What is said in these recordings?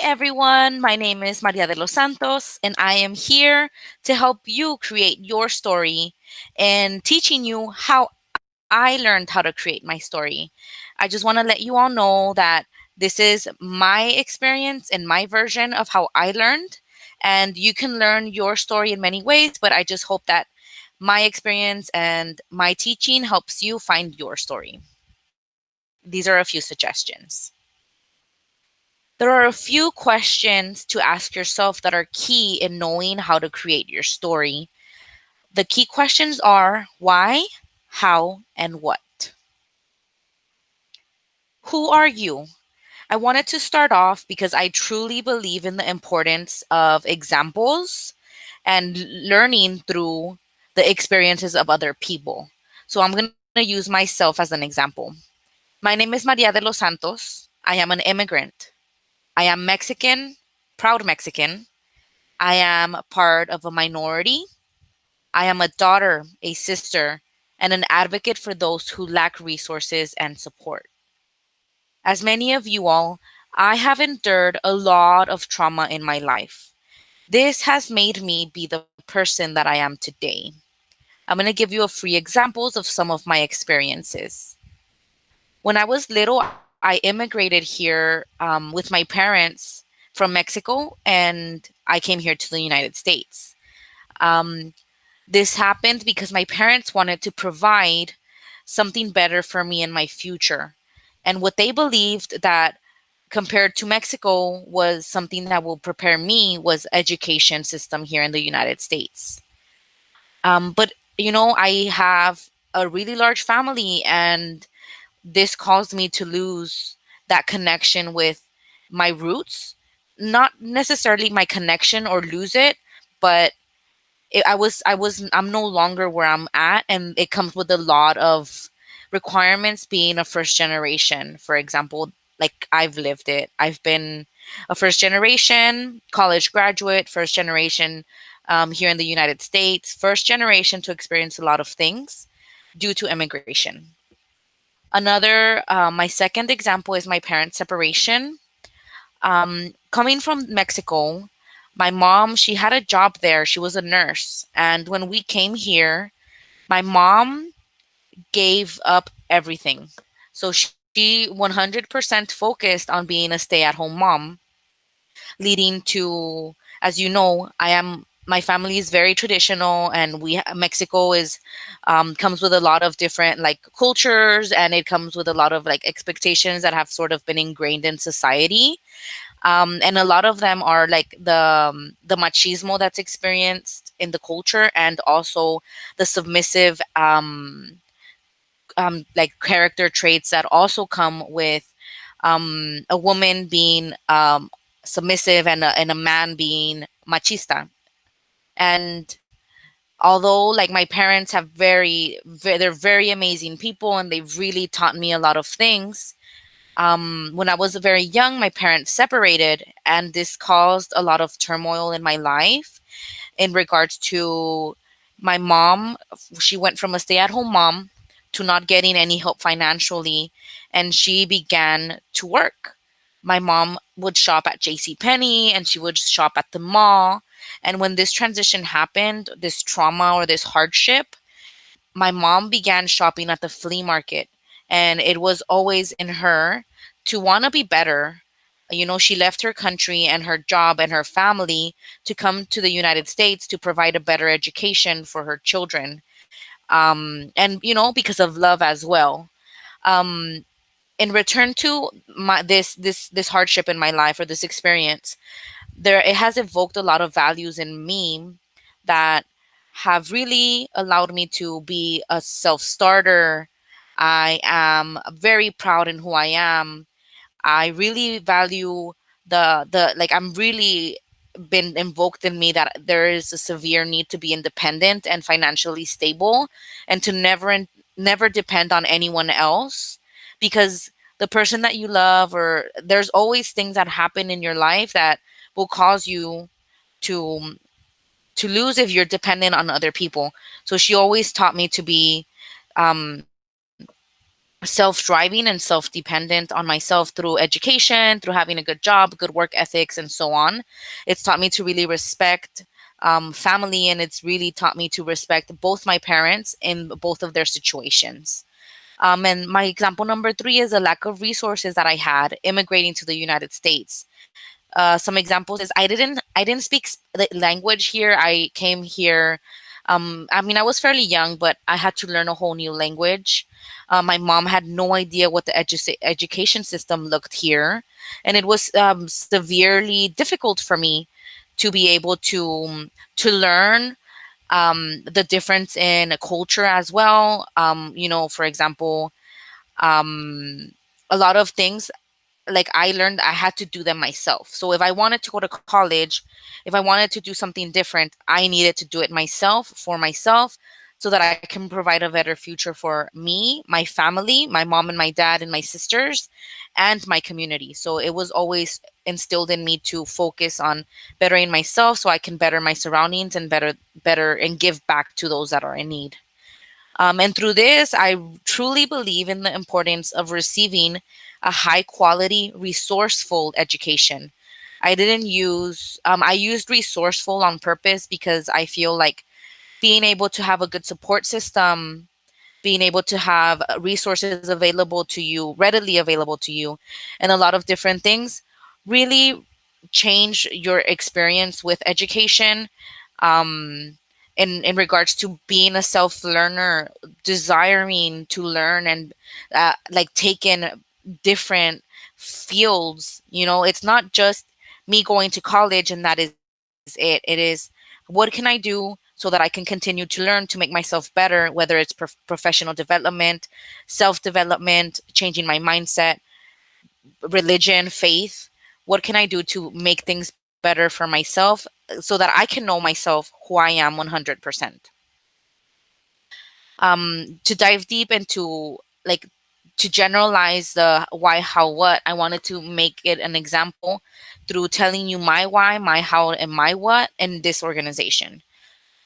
everyone. My name is Maria de los Santos, and I am here to help you create your story and teaching you how I learned how to create my story. I just want to let you all know that this is my experience and my version of how I learned, and you can learn your story in many ways, but I just hope that my experience and my teaching helps you find your story. These are a few suggestions. There are a few questions to ask yourself that are key in knowing how to create your story. The key questions are why, how, and what. Who are you? I wanted to start off because I truly believe in the importance of examples and learning through the experiences of other people. So I'm going to use myself as an example. My name is Maria de los Santos. I am an immigrant. I am Mexican, proud Mexican. I am part of a minority. I am a daughter, a sister, and an advocate for those who lack resources and support. As many of you all, I have endured a lot of trauma in my life. This has made me be the person that I am today. I'm going to give you a few examples of some of my experiences. When I was little, I immigrated here with my parents from Mexico, and I came here to the United States. Um, This happened because my parents wanted to provide something better for me in my future. And what they believed that compared to Mexico was something that will prepare me was education system here in the United States. But I have a really large family, and this caused me to lose that connection with my roots. Not necessarily my connection or lose it, but I'm no longer where I'm at, and it comes with a lot of requirements being a first generation. For example, like I've lived it. I've been a first generation college graduate, first generation here in the United States, first generation to experience a lot of things due to immigration. My second example is my parents' separation. Coming from Mexico, my mom, she had a job there. She was a nurse. And when we came here, my mom gave up everything. So she 100% focused on being a stay at home mom, leading to, as you know, my family is very traditional, and Mexico is comes with a lot of different like cultures, and it comes with a lot of like expectations that have sort of been ingrained in society, and a lot of them are like the machismo that's experienced in the culture, and also the submissive like character traits that also come with a woman being submissive, and a man being machista. And although like my parents have they're very amazing people, and they've really taught me a lot of things. When I was very young, my parents separated, and this caused a lot of turmoil in my life in regards to my mom. She went from a stay at home mom to not getting any help financially, and she began to work. My mom would shop at JC Penney, and she would shop at the mall. And when this transition happened, this trauma or this hardship, my mom began shopping at the flea market, and it was always in her to want to be better. She left her country and her job and her family to come to the United States to provide a better education for her children. And because of love as well. um, in return to this hardship in my life, or this experience, there it has evoked a lot of values in me that have really allowed me to be a self-starter. I am very proud in who I am. I really value the like I'm really been invoked in me that there is a severe need to be independent and financially stable, and to never depend on anyone else, because the person that you love, or there's always things that happen in your life that will cause you to to lose if you're dependent on other people. So she always taught me to be um self-driving and self-dependent on myself through education, through having a good job, good work ethics, and so on. It's taught me to really respect family, and it's really taught me to respect both my parents in both of their situations. And my example number three is a lack of resources that I had immigrating to the United States. Some examples is I didn't speak the language here. I came here. I mean, I was fairly young, but I had to learn a whole new language. My mom had no idea what the education system looked here, and it was severely difficult for me to be able to learn the difference in culture as well. For example, um, a lot of things like I learned I had to do them myself. So if I wanted to go to college, if I wanted to do something different, I needed to do it myself for myself so that I can provide a better future for me, my family, my mom and my dad and my sisters and my community. So it was always instilled in me to focus on bettering myself so I can better my surroundings and better and give back to those that are in need. And through this, I truly believe in the importance of receiving a high quality, resourceful education. I used resourceful on purpose because I feel like being able to have a good support system, being able to have resources available to you, readily available to you, and a lot of different things really change your experience with education. Um, in regards to being a self learner, desiring to learn and like take in different fields. It's not just me going to college and that is it. It is what can I do so that I can continue to learn to make myself better, whether it's professional development, self development, changing my mindset, religion, faith. What can I do to make things better for myself so that I can know myself who I am 100%? To dive deep into like to generalize the why, how, what, I wanted to make it an example through telling you my why, my how, and my what in this organization.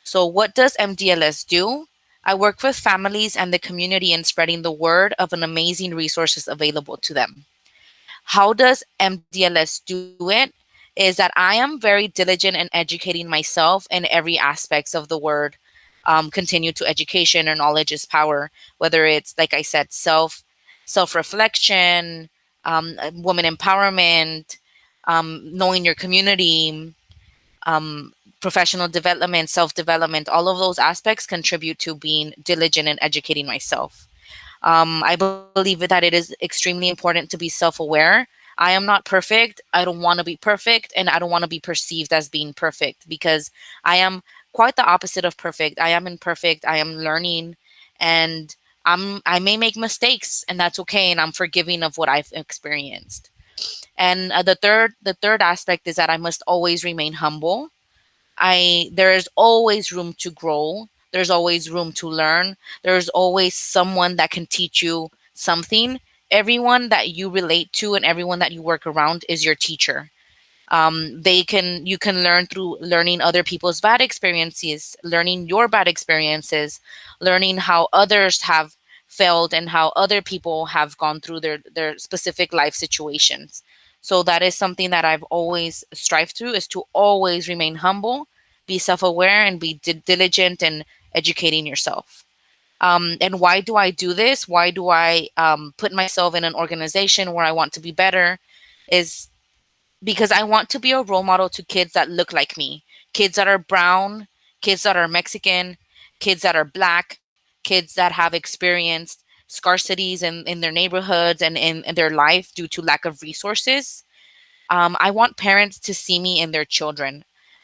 So, what does MDLS do? I work with families and the community in spreading the word of an amazing resources available to them. How does MDLS do it? Is that I am very diligent in educating myself in every aspects of the word. Continue to education or knowledge is power. Whether it's like I said, self reflection, woman empowerment, knowing your community, um, professional development, self development. All of those aspects contribute to being diligent in educating myself. I believe that it is extremely important to be self aware. I am not perfect. I don't want to be perfect, and I don't want to be perceived as being perfect because I am quite the opposite of perfect. I am imperfect. I am learning, and I may make mistakes, and that's okay. And I'm forgiving of what I've experienced. And the third aspect is that I must always remain humble. There is always room to grow. There's always room to learn. There's always someone that can teach you something. Everyone that you relate to and everyone that you work around is your teacher. You can learn through learning other people's bad experiences, learning your bad experiences, learning how others have failed and how other people have gone through their specific life situations. So that is something that I've always strived through, is to always remain humble, be self-aware, and be diligent in educating yourself. And why do I do this? Why do I put myself in an organization where I want to be better? Is because I want to be a role model to kids that look like me, kids that are brown, kids that are Mexican, kids that are black, kids that have experienced scarcities in their neighborhoods and in their life due to lack of resources. I want parents to see me in their children.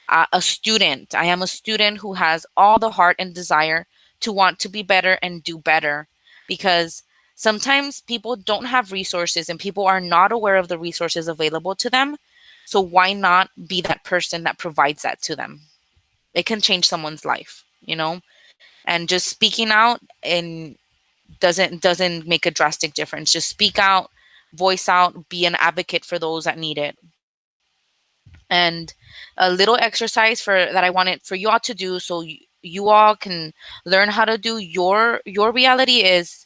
A student, I am a student who has all the heart and desire to want to be better and do better because sometimes people don't have resources and people are not aware of the resources available to them. So, why not be that person that provides that to them? It can change someone's life. And just speaking out and doesn't make a drastic difference. Just speak out, voice out, be an advocate for those that need it. And a little exercise that I wanted for you all to do so you all can learn how to do your reality is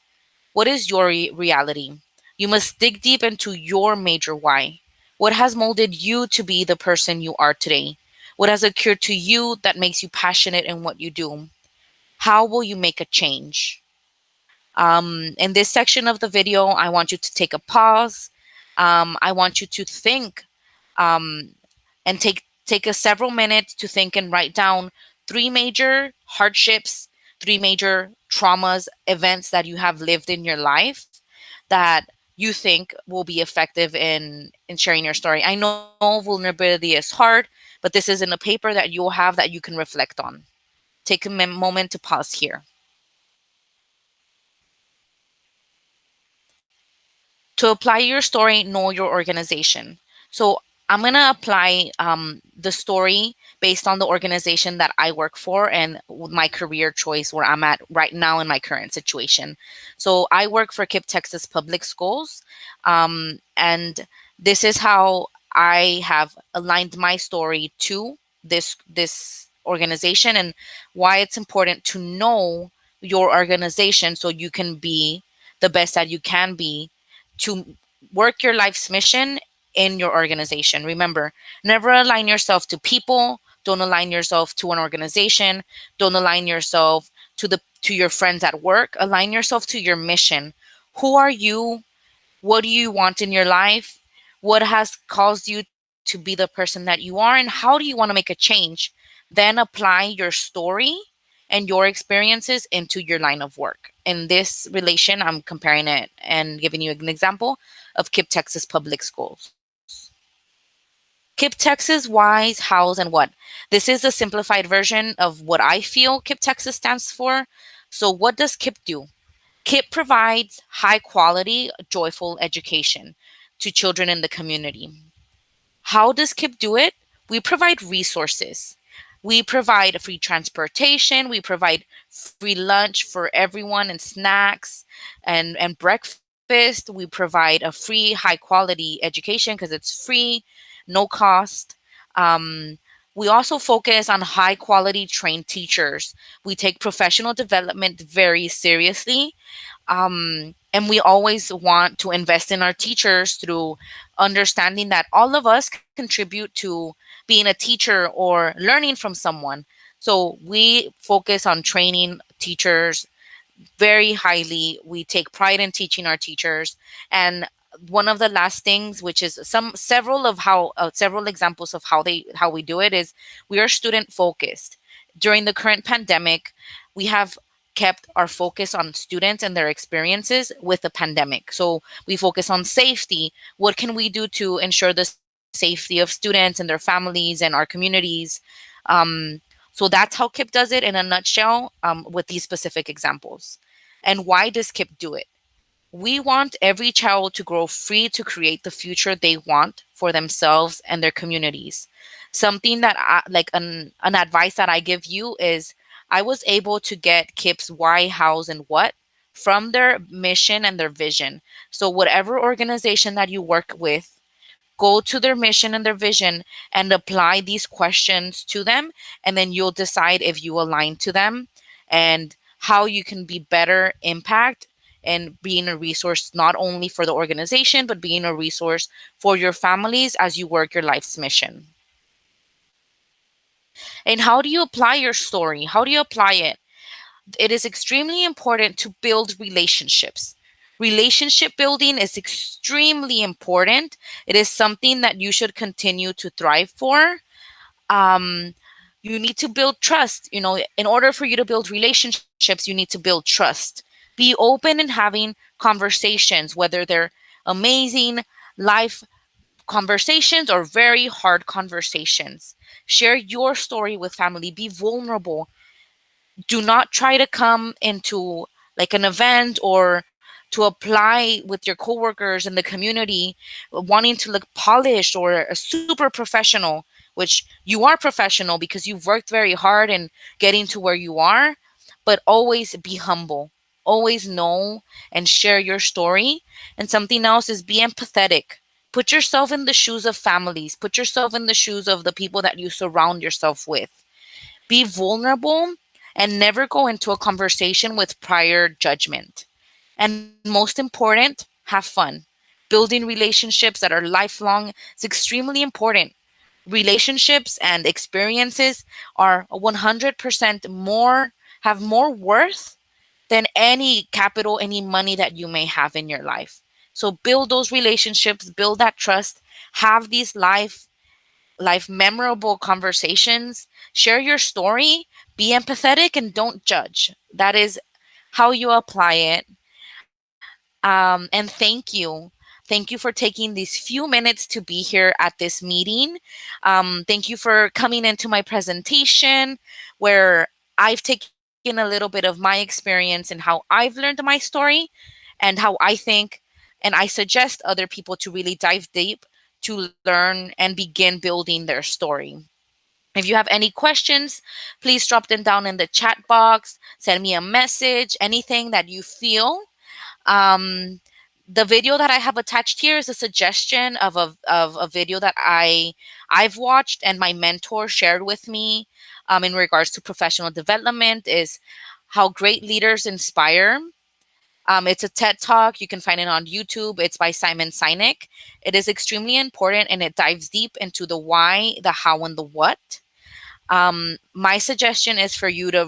What is your reality? You must dig deep into your major why. What has molded you to be the person you are today? What has occurred to you that makes you passionate in what you do? How will you make a change? In this section of the video, I want you to take a pause. I want you to think, um, and take a several minutes to think and write down three major hardships, three major traumas, events that you have lived in your life that you think will be effective in sharing your story. I know vulnerability is hard, but this is in a paper that you'll have that you can reflect on. Take a moment to pause here. To apply your story, know your organization. So I'm going to apply the story based on the organization that I work for and my career choice where I'm at right now in my current situation. So I work for KIPP Texas Public Schools. And this is how I have aligned my story to this organization, and why it's important to know your organization so you can be the best that you can be to work your life's mission in your organization. Remember, never align yourself to people, don't align yourself to an organization, don't align yourself to your friends at work, align yourself to your mission. Who are you? What do you want in your life? What has caused you to be the person that you are, and how do you want to make a change? Then apply your story and your experiences into your line of work. In this relation, I'm comparing it and giving you an example of KIPP Texas Public Schools. KIPP Texas, whys, hows, and what. This is a simplified version of what I feel KIPP Texas stands for. So, what does KIPP do? KIPP provides high quality, joyful education to children in the community. How does KIPP do it? We provide resources. We provide free transportation. We provide free lunch for everyone and snacks and breakfast. We provide a free, high quality education because it's free, no cost. Um, we also focus on high quality trained teachers. We take professional development very seriously, and we always want to invest in our teachers through understanding that all of us contribute to being a teacher or learning from someone. So we focus on training teachers very highly. We take pride in teaching our teachers. And one of the last things, which is several examples of how we do it, is we are student focused. During the current pandemic, we have kept our focus on students and their experiences with the pandemic. So we focus on safety. What can we do to ensure the safety of students and their families and our communities? Um, so that's how KIPP does it in a nutshell, with these specific examples. And why does KIPP do it? We want every child to grow free to create the future they want for themselves and their communities. Something that like an advice that I give you is I was able to get KIPP's why, hows, and what from their mission and their vision. So whatever organization that you work with, go to their mission and their vision and apply these questions to them, and then you'll decide if you align to them and how you can be better impact and being a resource not only for the organization but being a resource for your families as you work your life's mission. And how do you apply your story? How do you apply it? It is extremely important to build relationships. Relationship building is extremely important. It is something that you should continue to thrive for. Um, you need to build trust. You know, in order for you to build relationships, you need to build trust. Be open in having conversations, whether they're amazing life conversations or very hard conversations. Share your story with family. Be vulnerable. Do not try to come into like an event or to apply with your coworkers in the community wanting to look polished or a super professional, which you are professional because you've worked very hard in getting to where you are, but always be humble. Always know and share your story. And something else is be empathetic. Put yourself in the shoes of families. Put yourself in the shoes of the people that you surround yourself with. Be vulnerable and never go into a conversation with prior judgment. And most important, have fun. Building relationships that are lifelong is extremely important. Relationships and experiences are 100% more, have more worth than any capital, any money that you may have in your life. So build those relationships, build that trust, have these life memorable conversations, share your story, be empathetic and don't judge. That is how you apply it. And thank you. Thank you for taking these few minutes to be here at this meeting. Thank you for coming into my presentation where I've taken a little bit of my experience and how I've learned my story and how I think. And I suggest other people to really dive deep to learn and begin building their story. If you have any questions, please drop them down in the chat box, send me a message, anything that you feel. um, the video that I have attached here is a suggestion of a video that I've watched and my mentor shared with me in regards to professional development is how great leaders inspire. It's a TED talk. You can find it on YouTube. It's by Simon Sinek. It is extremely important and it dives deep into the why, the how, and the what. My suggestion is for you to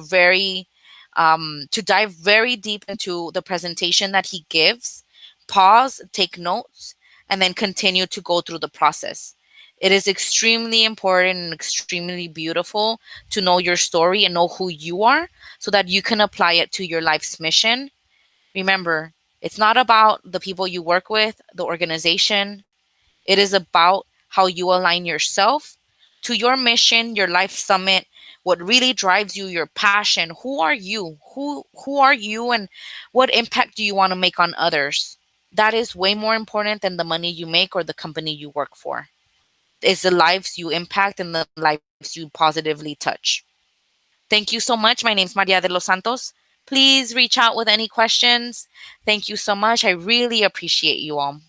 dive very deep into the presentation that he gives, pause, take notes, and then continue to go through the process. It is extremely important and extremely beautiful to know your story and know who you are so that you can apply it to your life's mission. Remember, it's not about the people you work with, the organization. It is about how you align yourself to your mission, your life summit, what really drives you, your passion. Who are you? Who are you and what impact do you want to make on others? That is way more important than the money you make or the company you work for. It's the lives you impact and the lives you positively touch. Thank you so much. My name is Maria de los Santos. Please reach out with any questions. Thank you so much. I really appreciate you all.